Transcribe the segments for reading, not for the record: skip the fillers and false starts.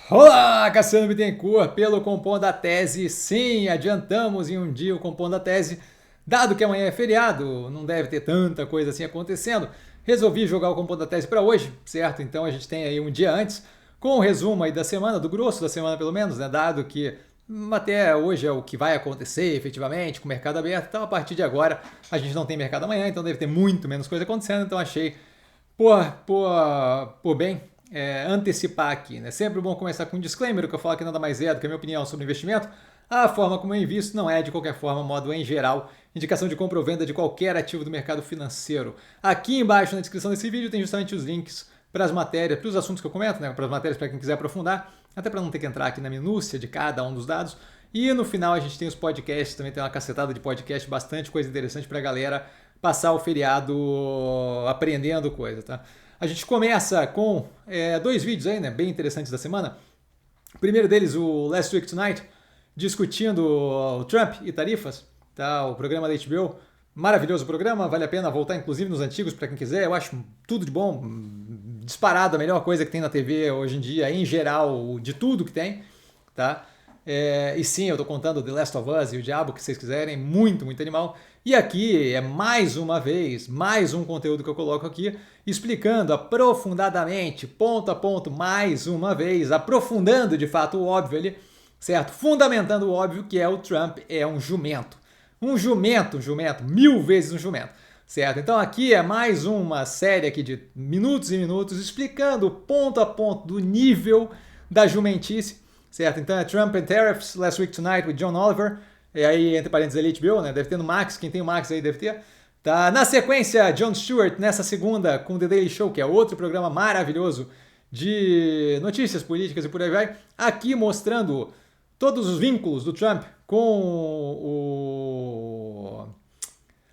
Olá, Cassiano Bittencourt, pelo Compondo a Tese. Sim, adiantamos em um dia o Compondo a Tese, dado que amanhã é feriado, não deve ter tanta coisa assim acontecendo. Resolvi jogar o Compondo a Tese para hoje, certo? Então a gente tem aí um dia antes, com o resumo aí da semana, do grosso da semana pelo menos, né? Dado que até hoje é o que vai acontecer efetivamente, com o mercado aberto. Então a partir de agora a gente não tem mercado amanhã, então deve ter muito menos coisa acontecendo. Então achei por bem antecipar aqui, né? Sempre bom começar com um disclaimer, o que eu falo que nada mais é do que a minha opinião sobre investimento. A forma como eu invisto não é, de qualquer forma, modo em geral, indicação de compra ou venda de qualquer ativo do mercado financeiro. Aqui embaixo na descrição desse vídeo tem justamente os links para as matérias, para os assuntos que eu comento, né? Para as matérias para quem quiser aprofundar, até para não ter que entrar aqui na minúcia de cada um dos dados. E no final a gente tem os podcasts, também tem uma cacetada de podcast, bastante coisa interessante para a galera passar o feriado aprendendo coisa, tá? A gente começa com dois vídeos aí, né, bem interessantes da semana. O primeiro deles, o Last Week Tonight, discutindo o Trump e tarifas, tá? O programa da HBO. Maravilhoso programa, vale a pena voltar inclusive nos antigos para quem quiser. Eu acho tudo de bom, disparado, a melhor coisa que tem na TV hoje em dia, em geral, de tudo que tem, tá? E sim, eu tô contando The Last of Us e o Diabo, que vocês quiserem, muito, muito animal. E aqui é mais uma vez, mais um conteúdo que eu coloco aqui, explicando aprofundadamente, ponto a ponto, mais uma vez, aprofundando de fato o óbvio ali, certo? Fundamentando o óbvio que é o Trump é um jumento. Um jumento, mil vezes um jumento, certo? Então aqui é mais uma série aqui de minutos e minutos, explicando ponto a ponto do nível da jumentice, certo? Então é Trump and Tariffs, Last Week Tonight with John Oliver. E aí, entre parênteses, ali HBO, né? Deve ter no Max, quem tem o Max aí deve ter. Tá? Na sequência, Jon Stewart, nessa segunda, com The Daily Show, que é outro programa maravilhoso de notícias políticas e por aí vai. Aqui mostrando todos os vínculos do Trump com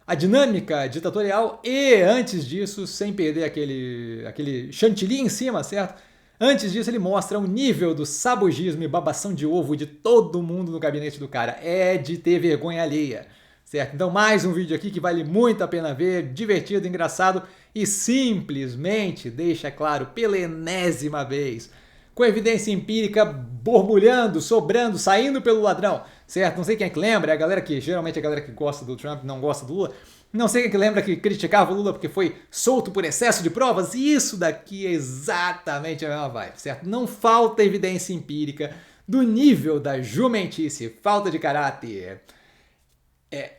a dinâmica ditatorial e, antes disso, sem perder aquele chantilly em cima, certo? Antes disso, ele mostra o nível do sabugismo e babação de ovo de todo mundo no gabinete do cara. É de ter vergonha alheia, certo? Então, mais um vídeo aqui que vale muito a pena ver, divertido, engraçado e simplesmente deixa claro pela enésima vez, com evidência empírica borbulhando, sobrando, saindo pelo ladrão, certo? Não sei quem é que lembra, é a galera que, geralmente a galera que gosta do Trump não gosta do Lula. Não sei quem é que lembra que criticava o Lula porque foi solto por excesso de provas. Isso daqui é exatamente a mesma vibe, certo? Não falta evidência empírica do nível da jumentice, falta de caráter,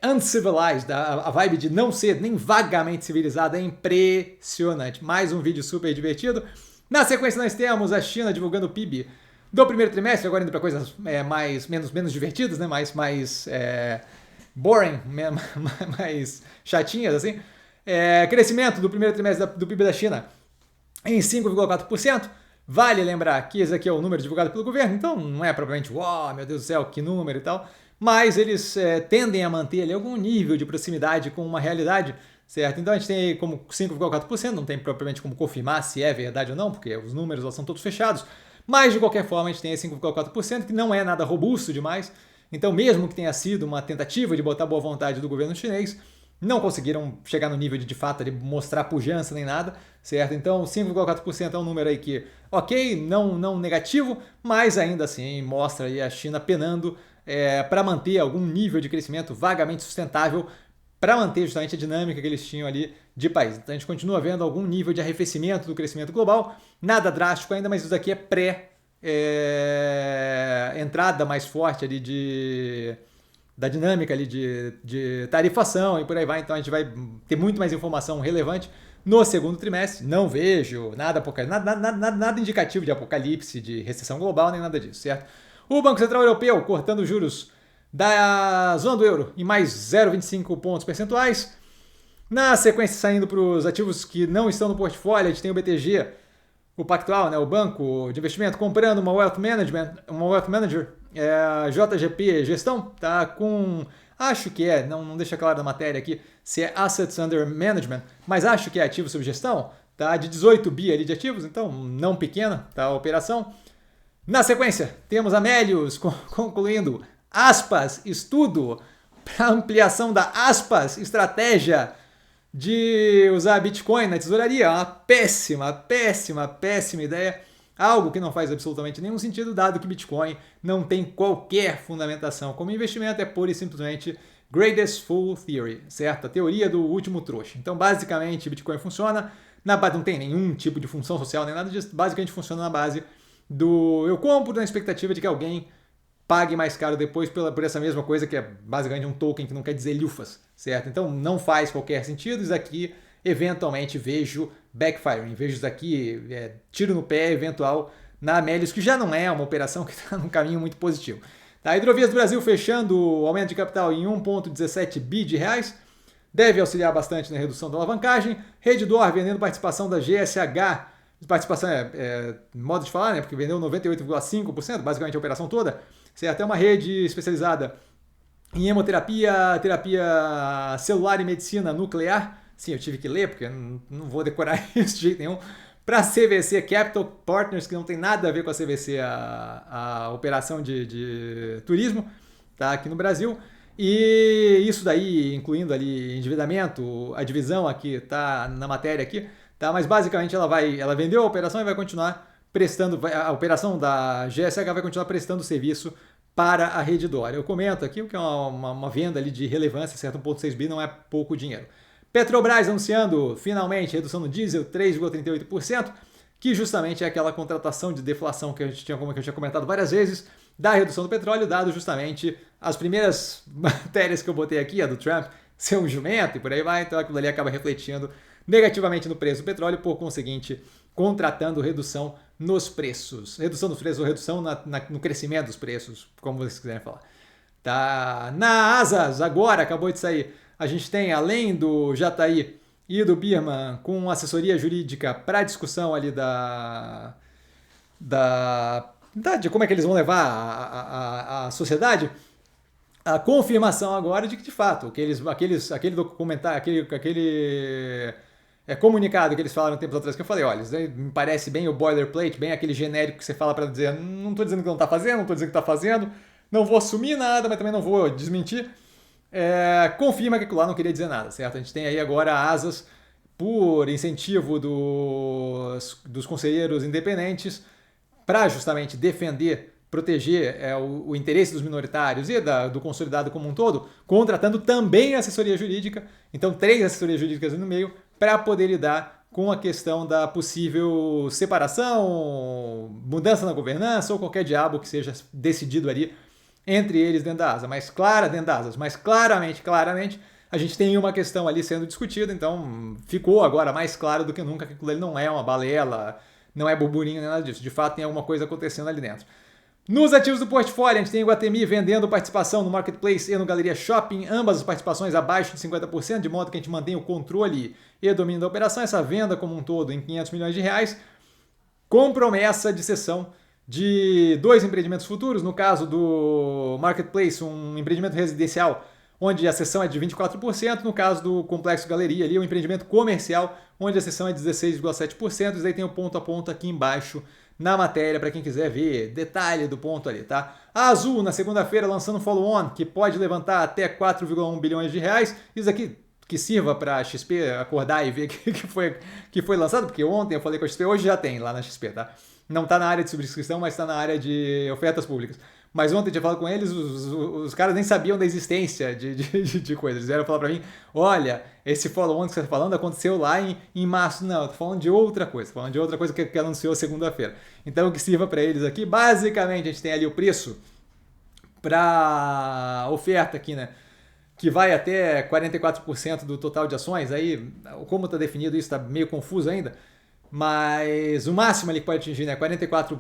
uncivilized, a vibe de não ser nem vagamente civilizado é impressionante. Mais um vídeo super divertido. Na sequência nós temos a China divulgando o PIB do primeiro trimestre, agora indo para coisas menos divertidas, né? mais boring, mais chatinhas, assim. Crescimento do primeiro trimestre do PIB da China em 5,4%. Vale lembrar que esse aqui é o número divulgado pelo governo, então não é propriamente, uau, meu Deus do céu, que número e tal, mas eles tendem a manter ali algum nível de proximidade com uma realidade, certo? Então a gente tem aí como 5,4%, não tem propriamente como confirmar se é verdade ou não, porque os números lá são todos fechados, mas de qualquer forma a gente tem aí 5,4%, que não é nada robusto demais. Então, mesmo que tenha sido uma tentativa de botar boa vontade do governo chinês, não conseguiram chegar no nível de fato de mostrar pujança nem nada, certo? Então, 5,4% é um número aí que, ok, não negativo, mas ainda assim mostra aí a China penando para manter algum nível de crescimento vagamente sustentável, para manter justamente a dinâmica que eles tinham ali de país. Então, a gente continua vendo algum nível de arrefecimento do crescimento global, nada drástico ainda, mas isso daqui é entrada mais forte ali da dinâmica ali de tarifação e por aí vai. Então a gente vai ter muito mais informação relevante no segundo trimestre. Não vejo nada indicativo de apocalipse, de recessão global, nem nada disso, certo? O Banco Central Europeu cortando juros da zona do euro em mais 0,25 pontos percentuais. Na sequência, saindo para os ativos que não estão no portfólio, a gente tem o BTG, o Pactual, né, o banco de investimento, comprando uma Wealth Manager, a JGP Gestão, tá com, acho que não deixa claro na matéria aqui se é Assets Under Management, mas acho que é ativo sob gestão, tá, de 18 bi ali de ativos, então não pequena, tá, a operação. Na sequência, temos a Melius concluindo, aspas, estudo para ampliação da aspas, estratégia de usar Bitcoin na tesouraria. Uma péssima ideia. Algo que não faz absolutamente nenhum sentido, dado que Bitcoin não tem qualquer fundamentação como investimento, é pura e simplesmente Greatest Fool Theory, certo? A teoria do último trouxa. Então, basicamente, Bitcoin funciona na base, não tem nenhum tipo de função social nem nada disso, basicamente funciona na base do eu compro na expectativa de que alguém pague mais caro depois por essa mesma coisa que é basicamente um token que não quer dizer lufas, certo? Então não faz qualquer sentido. Isso aqui, eventualmente, vejo backfiring, vejo isso aqui, tiro no pé eventual na Amélios, que já não é uma operação que está num caminho muito positivo. Tá, Hidrovias do Brasil fechando o aumento de capital em 1,17 bi de reais, deve auxiliar bastante na redução da alavancagem. Redditor vendendo participação da GSH, participação modo de falar, né? Porque vendeu 98,5%, basicamente a operação toda. Certo? É uma rede especializada em hemoterapia, terapia celular e medicina nuclear. Sim, eu tive que ler, porque não vou decorar isso de jeito nenhum. Para a CVC Capital Partners, que não tem nada a ver com a CVC, a operação de turismo, tá? Aqui no Brasil. E isso daí, incluindo ali endividamento, a divisão aqui tá na matéria aqui, tá? Mas basicamente ela vendeu a operação e vai continuar prestando, a operação da GSH vai continuar prestando serviço para a Redditor. Eu comento aqui o que é uma venda ali de relevância, certo? 1,6 bi não é pouco dinheiro. Petrobras anunciando finalmente redução no diesel 3,38%, que justamente é aquela contratação de deflação que a gente tinha, como eu tinha comentado várias vezes, da redução do petróleo, dado justamente as primeiras matérias que eu botei aqui, a do Trump ser um jumento e por aí vai, então aquilo ali acaba refletindo negativamente no preço do petróleo, por conseguinte, contratando redução nos preços. Redução dos preços ou redução no crescimento dos preços, como vocês quiserem falar. Tá? Na Asas, agora acabou de sair, a gente tem, além do Jataí e do Birman, com assessoria jurídica para discussão ali de como é que eles vão levar a sociedade, a confirmação agora de que, de fato, aquele documentário, aquele comunicado que eles falaram tempos atrás, que eu falei, olha, isso me parece bem o boilerplate, bem aquele genérico que você fala para dizer, não estou dizendo que não está fazendo, não estou dizendo que está fazendo, não vou assumir nada, mas também não vou desmentir. Confirma que aquilo lá não queria dizer nada, certo? A gente tem aí agora asas por incentivo dos conselheiros independentes para justamente defender, proteger o interesse dos minoritários e do consolidado como um todo, contratando também assessoria jurídica, então 3 assessorias jurídicas no meio, para poder lidar com a questão da possível separação, mudança na governança ou qualquer diabo que seja decidido ali entre eles dentro da asa, mas claramente, a gente tem uma questão ali sendo discutida, então ficou agora mais claro do que nunca que aquilo ali não é uma balela, não é burburinho nem nada disso, de fato tem alguma coisa acontecendo ali dentro. Nos ativos do portfólio, a gente tem o Iguatemi vendendo participação no Marketplace e no Galeria Shopping, ambas as participações abaixo de 50%, de modo que a gente mantém o controle e o domínio da operação, essa venda como um todo em 500 milhões de reais, com promessa de cessão de 2 empreendimentos futuros, no caso do Marketplace, um empreendimento residencial, onde a cessão é de 24%, no caso do Complexo Galeria, ali, um empreendimento comercial, onde a cessão é de 16,7%, e daí tem o ponto a ponto aqui embaixo na matéria, para quem quiser ver detalhe do ponto ali, tá? A Azul, na segunda-feira, lançando um follow-on, que pode levantar até 4,1 bilhões de reais, isso aqui que sirva para a XP acordar e ver que foi lançado, porque ontem eu falei com a XP, hoje já tem lá na XP, tá? Não está na área de subscrição, mas está na área de ofertas públicas. Mas ontem eu tinha falado com eles, os caras nem sabiam da existência de coisas. Eles vieram falar para mim, olha, esse follow-on que você está falando aconteceu lá em março. Não, eu tô falando de outra coisa. Falando de outra coisa que anunciou segunda-feira. Então, o que sirva para eles aqui, basicamente, a gente tem ali o preço para oferta aqui, né? Que vai até 44% do total de ações. Aí, como está definido isso, está meio confuso ainda. Mas o máximo ali que pode atingir, né? 44,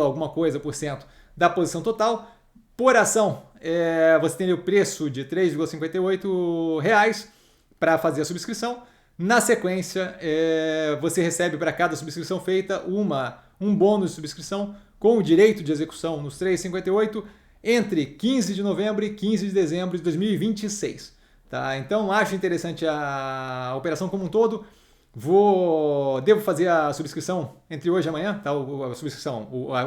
alguma coisa por cento da posição total. Por ação, você tem o preço de R$ 3,58 para fazer a subscrição. Na sequência, você recebe para cada subscrição feita um bônus de subscrição com o direito de execução nos 3,58 entre 15 de novembro e 15 de dezembro de 2026. Tá? Então, acho interessante a operação como um todo. Devo fazer a subscrição entre hoje e amanhã, tá? O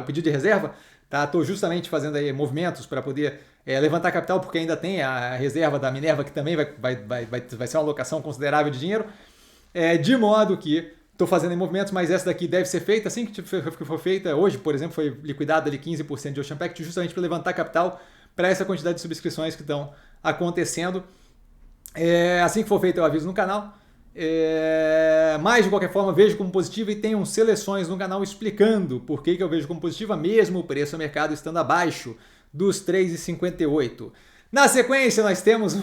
pedido de reserva. Tá? Estou justamente fazendo aí movimentos para poder levantar capital, porque ainda tem a reserva da Minerva, que também vai ser uma alocação considerável de dinheiro. De modo que estou fazendo em movimentos, mas essa daqui deve ser feita assim que for feita. Hoje, por exemplo, foi liquidado ali 15% de Ocean Pact justamente para levantar capital para essa quantidade de subscrições que estão acontecendo. Assim que for feito eu aviso no canal. Mas de qualquer forma vejo como positivo e tenho seleções no canal explicando por que eu vejo como positiva mesmo o preço a mercado estando abaixo dos 3,58. Na sequência nós temos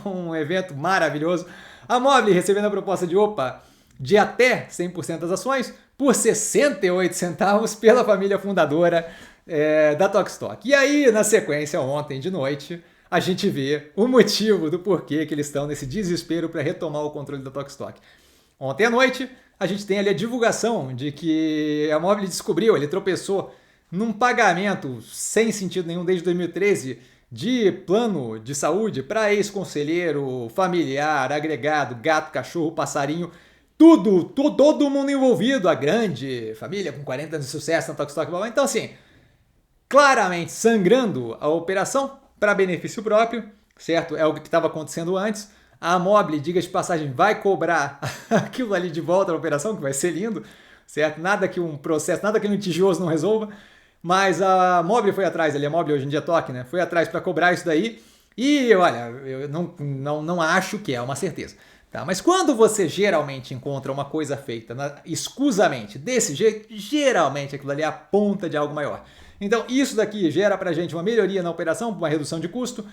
um evento maravilhoso, a Mobile recebendo a proposta de até 100% das ações por 68 centavos pela família fundadora da Tokstok. E aí na sequência ontem de noite a gente vê o motivo do porquê que eles estão nesse desespero para retomar o controle da Tokstok. Ontem à noite, a gente tem ali a divulgação de que a Mobile descobriu, ele tropeçou num pagamento sem sentido nenhum desde 2013 de plano de saúde para ex-conselheiro, familiar, agregado, gato, cachorro, passarinho, todo mundo envolvido, a grande família com 40 anos de sucesso na Tokstok. Então assim, claramente sangrando a operação para benefício próprio, certo? É o que estava acontecendo antes. A Mobile, diga-se de passagem, vai cobrar aquilo ali de volta na operação, que vai ser lindo, certo? Nada que um processo, nada que um litigioso não resolva, mas a Mobile foi atrás, ali, a Mobile hoje em dia toque, né? Foi atrás para cobrar isso daí e, olha, eu não acho que é uma certeza. Tá? Mas quando você geralmente encontra uma coisa feita escusamente desse jeito, geralmente aquilo ali é a ponta de algo maior. Então isso daqui gera pra gente uma melhoria na operação, uma redução de custo.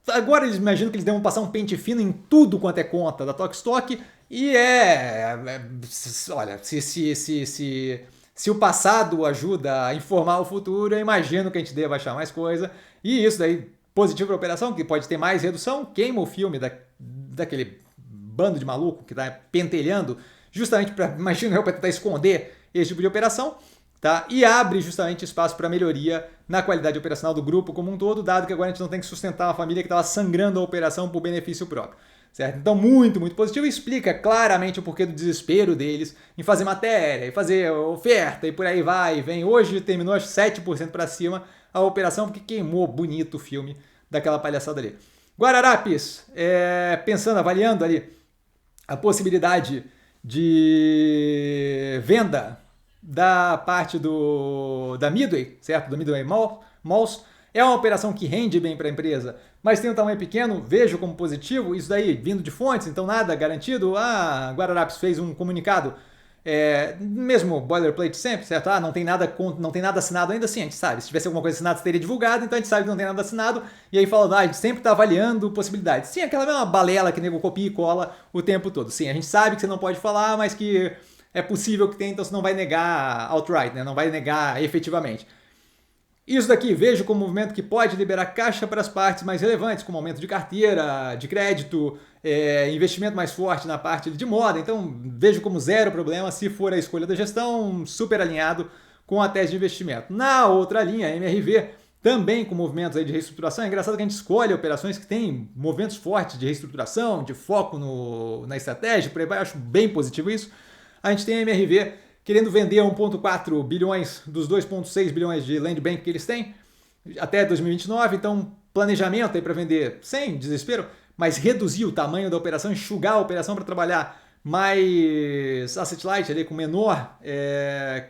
Agora eles imaginam que eles devem passar um pente fino em tudo quanto é conta da Tokstok e olha, se o passado ajuda a informar o futuro, eu imagino que a gente deva achar mais coisa. E isso daí, positivo para a operação, que pode ter mais redução, queima o filme daquele bando de maluco que está pentelhando, justamente para, imagino eu, para tentar esconder esse tipo de operação. Tá? E abre justamente espaço para melhoria na qualidade operacional do grupo como um todo, dado que agora a gente não tem que sustentar uma família que estava sangrando a operação por benefício próprio. Certo? Então, muito positivo. Explica claramente o porquê do desespero deles em fazer matéria, e fazer oferta e por aí vai e vem. Hoje terminou acho 7% para cima a operação porque queimou bonito o filme daquela palhaçada ali. Guararapes, pensando, avaliando ali a possibilidade de venda da parte da Midway, certo? Do Midway Malls. É uma operação que rende bem para a empresa, mas tem um tamanho pequeno, vejo como positivo, isso daí vindo de fontes, então nada garantido. A Guararapes fez um comunicado, mesmo boilerplate sempre, certo? Não tem nada assinado ainda, sim, a gente sabe. Se tivesse alguma coisa assinada, teria divulgado, então a gente sabe que não tem nada assinado, e aí fala, a gente sempre está avaliando possibilidades. Sim, aquela mesma balela que nego copia e cola o tempo todo. Sim, a gente sabe que você não pode falar, mas que é possível que tenha, então você não vai negar outright, né? Não vai negar efetivamente. Isso daqui vejo como um movimento que pode liberar caixa para as partes mais relevantes, como aumento de carteira, de crédito, investimento mais forte na parte de moda. Então vejo como zero problema se for a escolha da gestão, super alinhado com a tese de investimento. Na outra linha, a MRV, também com movimentos aí de reestruturação. É engraçado que a gente escolhe operações que têm movimentos fortes de reestruturação, de foco na estratégia, por aí vai. Eu acho bem positivo isso. A gente tem a MRV querendo vender 1,4 bilhões dos 2,6 bilhões de land bank que eles têm até 2029, então planejamento aí para vender sem desespero, mas reduzir o tamanho da operação, enxugar a operação para trabalhar mais asset light, ali, com menor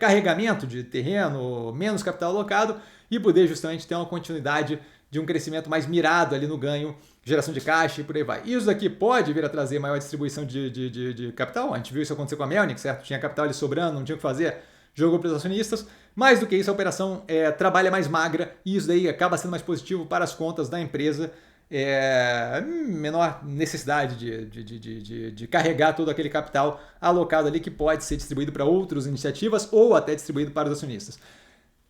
carregamento de terreno, menos capital alocado e poder justamente ter uma continuidade de um crescimento mais mirado ali no ganho, geração de caixa e por aí vai. Isso daqui pode vir a trazer maior distribuição de capital. A gente viu isso acontecer com a Melnick, certo? Tinha capital ali sobrando, não tinha o que fazer, jogou para os acionistas. Mais do que isso, a operação trabalha mais magra e isso daí acaba sendo mais positivo para as contas da empresa. Menor necessidade de carregar todo aquele capital alocado ali que pode ser distribuído para outras iniciativas ou até distribuído para os acionistas.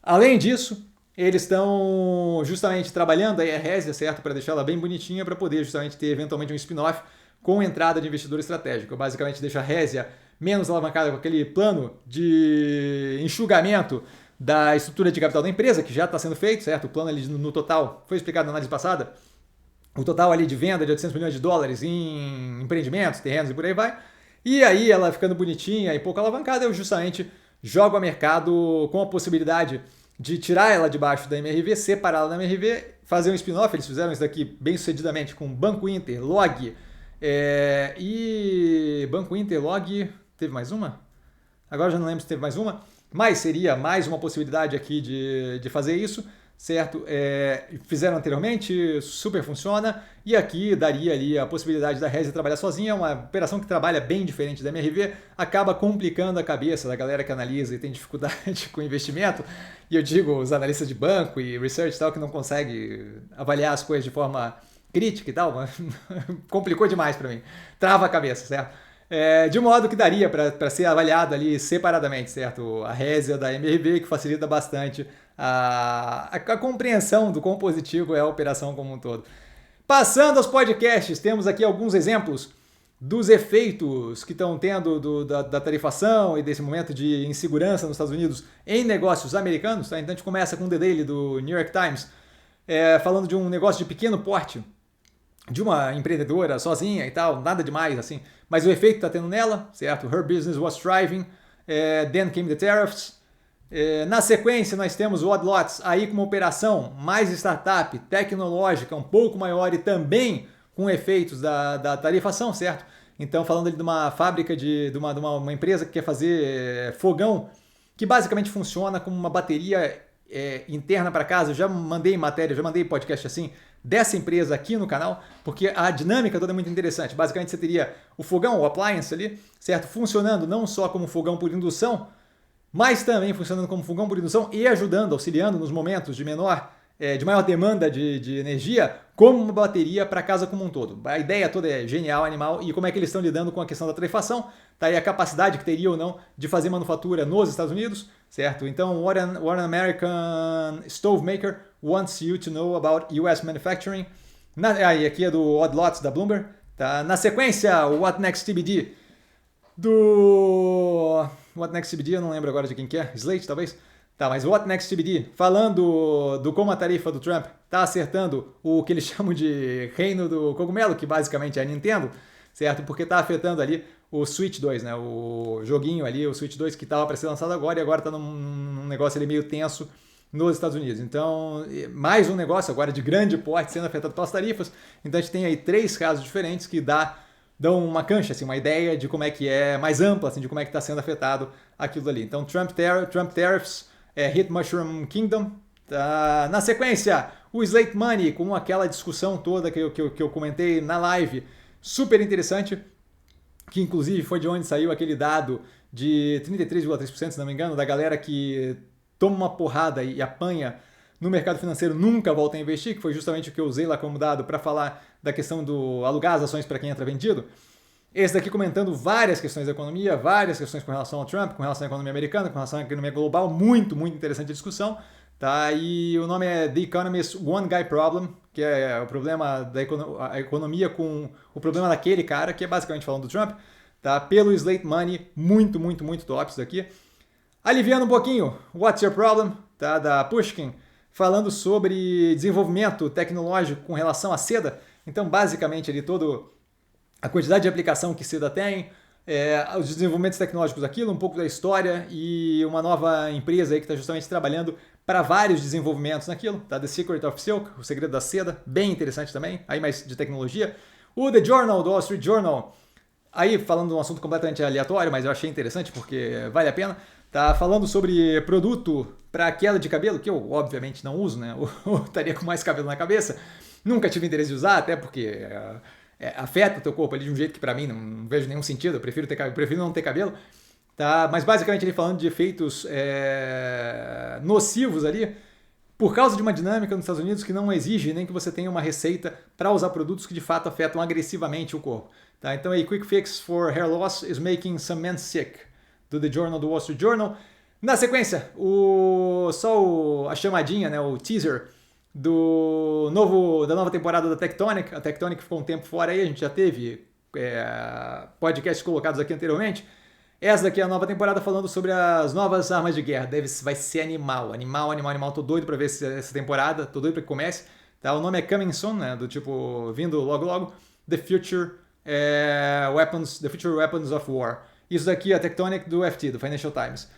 Além disso, eles estão justamente trabalhando aí a Resia, certo? Para deixar ela bem bonitinha, para poder justamente ter eventualmente um spin-off com entrada de investidor estratégico. Basicamente deixa a Resia menos alavancada com aquele plano de enxugamento da estrutura de capital da empresa, que já está sendo feito, certo? O plano ali no total, foi explicado na análise passada, o total ali de venda de 800 milhões de dólares em empreendimentos, terrenos e por aí vai. E aí ela ficando bonitinha e pouco alavancada, eu justamente jogo a mercado com a possibilidade de tirar ela debaixo da MRV, separá-la da MRV, fazer um spin-off. Eles fizeram isso daqui bem sucedidamente com Banco Inter, Log, Banco Inter, Log, Teve mais uma? Agora já não lembro se teve mais uma, mas seria mais uma possibilidade aqui de fazer isso, certo? Fizeram anteriormente, super funciona, e aqui daria ali a possibilidade da Resi trabalhar sozinha, é uma operação que trabalha bem diferente da MRV, acaba complicando a cabeça da galera que analisa e tem dificuldade com investimento, e eu digo os analistas de banco e research e tal, que não conseguem avaliar as coisas de forma crítica e tal, mas complicou demais para mim, trava a cabeça, certo? De modo que daria para ser avaliado ali separadamente, certo? A Résia da MRV, que facilita bastante a compreensão do quão positivo é a operação como um todo. Passando aos podcasts, temos aqui alguns exemplos dos efeitos que estão tendo da tarifação e desse momento de insegurança nos Estados Unidos em negócios americanos. Tá? Então a gente começa com o The Daily do New York Times, falando de um negócio de pequeno porte, de uma empreendedora sozinha e tal, nada demais assim, mas o efeito está tendo nela, certo? Her business was thriving, then came the tariffs. Na sequência nós temos o Odd Lots, aí com uma operação mais startup, tecnológica, um pouco maior e também com efeitos da tarifação, certo? Então falando ali de uma fábrica, de uma empresa que quer fazer fogão, que basicamente funciona como uma bateria interna para casa. Eu já mandei matéria, já mandei podcast assim, dessa empresa aqui no canal, porque a dinâmica toda é muito interessante. Basicamente você teria o fogão, o appliance ali, certo? Funcionando não só como fogão por indução, mas também funcionando como fogão por indução e ajudando, auxiliando nos momentos de maior demanda de energia, como uma bateria para casa como um todo. A ideia toda é genial, animal, e como é que eles estão lidando com a questão da tarifação, tá aí a capacidade que teria ou não de fazer manufatura nos Estados Unidos, certo? Então, what an American stove maker wants you to know about US manufacturing. E aqui é do Odd Lots da Bloomberg. Tá? Na sequência, o What Next TBD do... What Next TBD, eu não lembro agora de quem que é, Slate talvez? Tá, mas What Next TBD, falando do como a tarifa do Trump tá acertando o que eles chamam de reino do cogumelo, que basicamente é a Nintendo, certo? Porque tá afetando ali o Switch 2, né? O joguinho ali, o Switch 2 que estava para ser lançado agora e agora tá num negócio ali meio tenso nos Estados Unidos. Então, mais um negócio agora de grande porte sendo afetado pelas tarifas. Então a gente tem aí 3 casos diferentes que dão uma cancha, assim, uma ideia de como é que é mais ampla, assim, de como é que está sendo afetado aquilo ali. Então, Trump Tariffs, Hit Mushroom Kingdom. Tá? Na sequência, o Slate Money, com aquela discussão toda que eu comentei na live, super interessante, que inclusive foi de onde saiu aquele dado de 33,3%, se não me engano, da galera que toma uma porrada e apanha no mercado financeiro, nunca volta a investir, que foi justamente o que eu usei lá como dado para falar da questão do alugar as ações para quem entra vendido. Esse daqui comentando várias questões da economia, várias questões com relação ao Trump, com relação à economia americana, com relação à economia global, muito, muito interessante a discussão. Tá? E o nome é The Economist One Guy Problem, que é o problema da economia com o problema daquele cara, que é basicamente falando do Trump, tá? Pelo Slate Money, muito, muito, muito top isso daqui. Aliviando um pouquinho, What's Your Problem, tá? Da Pushkin, falando sobre desenvolvimento tecnológico com relação à seda. Então, basicamente, ali todo a quantidade de aplicação que seda tem, os desenvolvimentos tecnológicos daquilo, um pouco da história e uma nova empresa aí que está justamente trabalhando para vários desenvolvimentos naquilo, tá? The Secret of Silk, o segredo da seda, bem interessante também, aí mais de tecnologia. O The Journal, do Wall Street Journal, aí falando de um assunto completamente aleatório, mas eu achei interessante porque vale a pena, tá? Falando sobre produto para queda de cabelo, que eu obviamente não uso, né? Eu estaria com mais cabelo na cabeça, nunca tive interesse de usar, até porque afeta o teu corpo ali de um jeito que para mim não vejo nenhum sentido, eu prefiro não ter cabelo. Tá? Mas basicamente ele falando de efeitos nocivos ali, por causa de uma dinâmica nos Estados Unidos que não exige nem que você tenha uma receita para usar produtos que de fato afetam agressivamente o corpo. Tá? Então aí, Quick Fix for Hair Loss is making some men sick, do The Journal, do Wall Street Journal. Na sequência, a chamadinha, né, o teaser da nova temporada da Tectonic. A Tectonic ficou um tempo fora aí, a gente já teve podcasts colocados aqui anteriormente. Essa daqui é a nova temporada falando sobre as novas armas de guerra. Vai ser animal. Tô doido pra ver essa temporada, tô doido pra que comece. Tá? O nome é Coming Soon, né? Do tipo, vindo logo. The Future Weapons of War. Isso daqui é a Tectonic do FT, do Financial Times.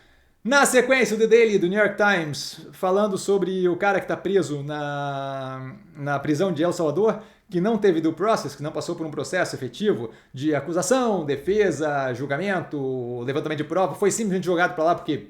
Na sequência, o The Daily do New York Times, falando sobre o cara que está preso na prisão de El Salvador, que não teve due process, que não passou por um processo efetivo de acusação, defesa, julgamento, levantamento de prova, foi simplesmente jogado para lá porque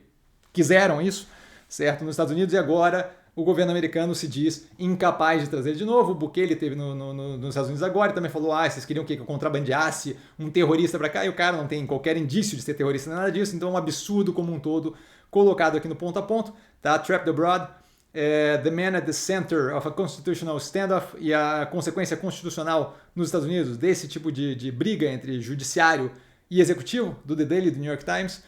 quiseram isso, certo? Nos Estados Unidos, e agora o governo americano se diz incapaz de trazer ele de novo. O Bukele teve nos Estados Unidos agora e também falou: vocês queriam que eu contrabandeasse um terrorista para cá? E o cara não tem qualquer indício de ser terrorista, nada disso. Então é um absurdo como um todo colocado aqui no ponto a ponto. Tá? Trapped Abroad, The Man at the Center of a Constitutional Standoff, e a consequência constitucional nos Estados Unidos desse tipo de briga entre judiciário e executivo, do The Daily, do New York Times.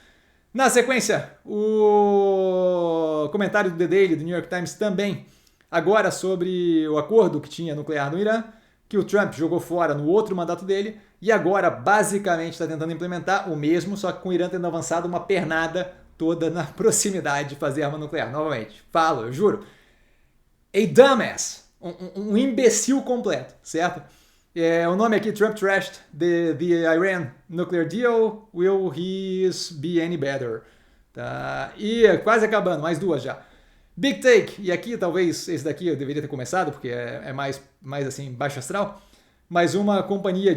Na sequência, o comentário do The Daily, do New York Times também, agora sobre o acordo que tinha nuclear no Irã, que o Trump jogou fora no outro mandato dele, e agora basicamente está tentando implementar o mesmo, só que com o Irã tendo avançado uma pernada toda na proximidade de fazer arma nuclear. Novamente, falo, eu juro, a dumbass, um imbecil completo, certo? O nome aqui, Trump trashed the Iran nuclear deal, will his be any better? Tá? E quase acabando, mais duas já. Big Take, e aqui talvez esse daqui eu deveria ter começado, porque é mais assim, baixo astral, mas uma companhia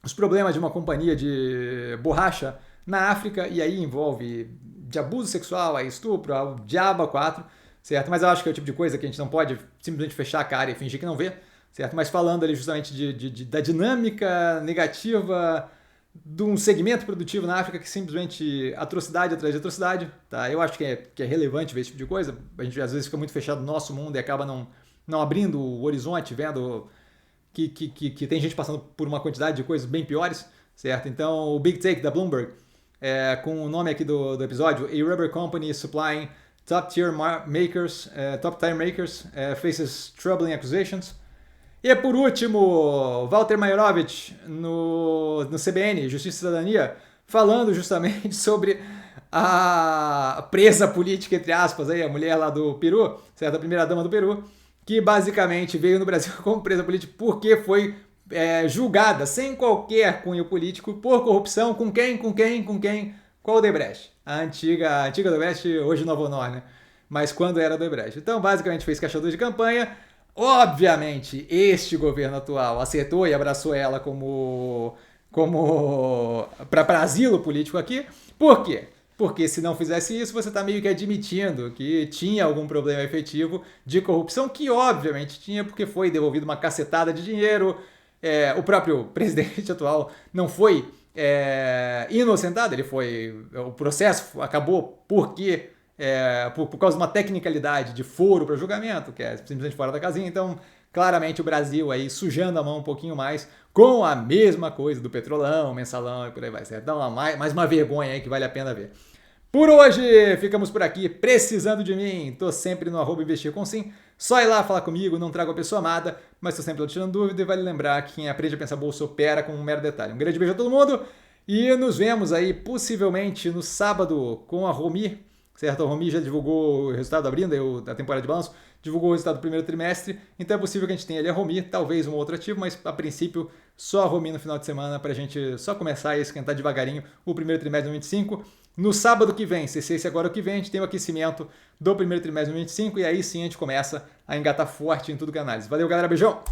os problemas de uma companhia de borracha na África, e aí envolve de abuso sexual, a estupro, ao diabo a quatro, certo? Mas eu acho que é o tipo de coisa que a gente não pode simplesmente fechar a cara e fingir que não vê, certo? Mas falando ali justamente da dinâmica negativa de um segmento produtivo na África, que simplesmente atrocidade atrás de atrocidade, tá? Eu acho que é relevante ver esse tipo de coisa. A gente às vezes fica muito fechado no nosso mundo e acaba não abrindo o horizonte, vendo que tem gente passando por uma quantidade de coisas bem piores, certo? Então, o Big Take da Bloomberg, com o nome aqui do episódio, A Rubber Company Supplying Top-Tier Makers, Faces Troubling Accusations. E por último, Walter Maierovitch, no CBN, Justiça e Cidadania, falando justamente sobre a presa política, entre aspas, aí, a mulher lá do Peru, certo? A primeira-dama do Peru, que basicamente veio no Brasil como presa política porque foi julgada sem qualquer cunho político por corrupção. Com quem? Com a Odebrecht. A antiga Odebrecht, hoje Novo Honor, né? Mas quando era Odebrecht. Então, basicamente, fez caixador de campanha. Obviamente, este governo atual acertou e abraçou ela como para asilo político aqui. Por quê? Porque se não fizesse isso, você está meio que admitindo que tinha algum problema efetivo de corrupção, que obviamente tinha, porque foi devolvido uma cacetada de dinheiro. O próprio presidente atual não foi inocentado, o processo acabou porque por causa de uma tecnicalidade de foro para julgamento, que é simplesmente fora da casinha. Então, claramente o Brasil aí sujando a mão um pouquinho mais com a mesma coisa do Petrolão, Mensalão e por aí vai, certo? Então, mais uma vergonha aí que vale a pena ver. Por hoje, ficamos por aqui. Precisando de mim, tô sempre no @investircomsim. Só ir lá falar comigo, não trago a pessoa amada, mas tô sempre tirando dúvida, e vale lembrar que quem aprende a pensar bolsa opera com um mero detalhe. Um grande beijo a todo mundo e nos vemos aí possivelmente no sábado com a Romi, certo? A Romi já divulgou o resultado abrindo da temporada de balanço, divulgou o resultado do primeiro trimestre, então é possível que a gente tenha ali a Romi, talvez um outro ativo, mas a princípio só a Romi no final de semana para a gente só começar a esquentar devagarinho o primeiro trimestre de 2025. No sábado que vem, se esse agora o que vem, a gente tem o aquecimento do primeiro trimestre de 2025 e aí sim a gente começa a engatar forte em tudo que é análise. Valeu, galera, beijão!